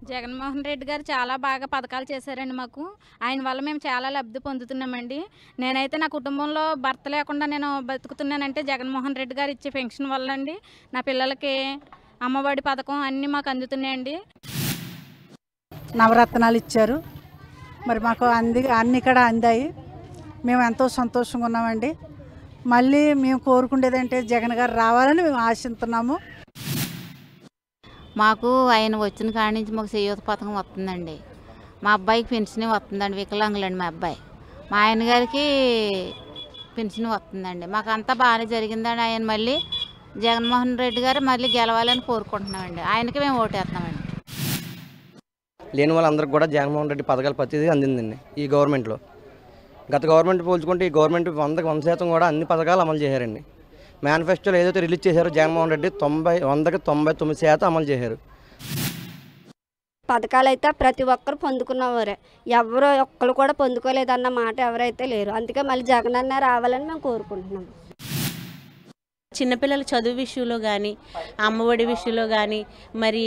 జగన్మోహన్ రెడ్డి గారు చాలా బాగా పథకాలు చేశారండి మాకు. ఆయన వల్ల మేము చాలా లబ్ధి పొందుతున్నామండి. నేనైతే నా కుటుంబంలో భర్త లేకుండా నేను బతుకుతున్నానంటే జగన్మోహన్ రెడ్డి గారు ఇచ్చే పెన్షన్ వల్ల అండి. నా పిల్లలకి అమ్మఒడి పథకం అన్నీ మాకు అందుతున్నాయండి. నవరత్నాలు ఇచ్చారు. మరి మాకు అన్ని కూడా అందాయి. మేము ఎంతో సంతోషంగా ఉన్నామండి. మళ్ళీ మేము కోరుకునేదంటే జగన్ గారు రావాలని మేము ఆశిస్తున్నాము. మాకు ఆయన వచ్చిన కాడి నుంచి మాకు చేయూత పథకం వస్తుందండి. మా అబ్బాయికి పెన్షన్ వస్తుందండి. వికలాంగులండి మా అబ్బాయి. మా ఆయన గారికి పెన్షన్ వస్తుందండి. మాకు అంతా బాగానే జరిగిందండి. ఆయన మళ్ళీ జగన్మోహన్ రెడ్డి గారు మళ్ళీ గెలవాలని కోరుకుంటున్నామండి. ఆయనకి మేము ఓటేస్తున్నామండి. లేని వాళ్ళందరికీ కూడా జగన్మోహన్ రెడ్డి పథకాలు ప్రతిదీ అందిందండి ఈ గవర్నమెంట్లో. గత గవర్నమెంట్ పోల్చుకుంటే ఈ గవర్నమెంట్ 100% కూడా అన్ని పథకాలు అమలు చేశారండి. మేనిఫెస్టోలో ఏదైతే రిలీజ్ చేశారో జగన్మోహన్ రెడ్డి 100కి 99% అమలు చేశారు. పథకాలు అయితే ప్రతి ఒక్కరు పొందుకున్నవారే, ఎవరు ఒక్కరు కూడా పొందుకోలేదన్న మాట ఎవరైతే లేరు. అందుకే మళ్ళీ జగన్ అన్న రావాలని మేము కోరుకుంటున్నాము. చిన్నపిల్లల చదువు విషయంలో కానీ, అమ్మఒడి విషయంలో కానీ, మరి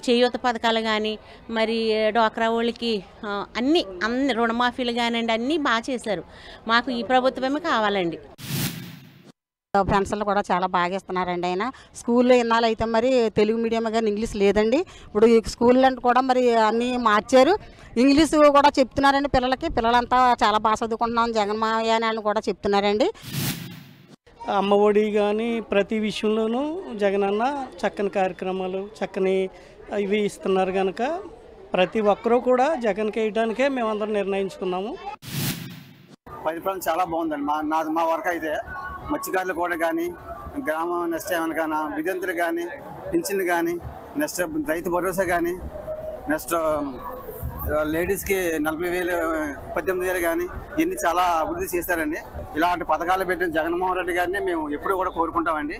చేయూత పథకాలు కానీ, మరి డ్వాక్రా వాళ్ళకి అన్ని రుణమాఫీలు కానివ్వండి, అన్నీ బాగా చేశారు. మాకు ఈ ప్రభుత్వమే కావాలండి. పెన్షన్లు కూడా చాలా బాగా ఇస్తున్నారండి. ఆయన స్కూల్లో ఇన్నాళ్ళు అయితే మరి తెలుగు మీడియం కానీ ఇంగ్లీష్ లేదండి. ఇప్పుడు ఈ స్కూల్లో కూడా మరి అన్నీ మార్చారు. ఇంగ్లీష్ కూడా చెప్తున్నారండి పిల్లలకి. పిల్లలంతా చాలా బాగా చదువుకుంటున్నాం జగన్మోహన్ అని కూడా చెప్తున్నారండి. అమ్మఒడి కానీ ప్రతి విషయంలోనూ జగనన్న చక్కని కార్యక్రమాలు చక్కని ఇవి ఇస్తున్నారు కనుక ప్రతి ఒక్కరూ కూడా జగన్కి వేయడానికే మేమందరం నిర్ణయించుకున్నాము. పరిపాలన చాలా బాగుందండి. మా వరకు అయితే మత్స్యకారులు కూడా కానీ, గ్రామం నెక్స్ట్ ఏమైనా కానీ విద్యార్థులు కానీ, పింఛన్లు కానీ, నెక్స్ట్ రైతు భరోసా కానీ, నెక్స్ట్ లేడీస్కి 40,000 18,000 కానీ ఇవన్నీ చాలా అభివృద్ధి చేశారండి. ఇలాంటి పథకాలు పెట్టిన జగన్మోహన్ రెడ్డి గారిని మేము ఎప్పుడూ కూడా కోరుకుంటామండి.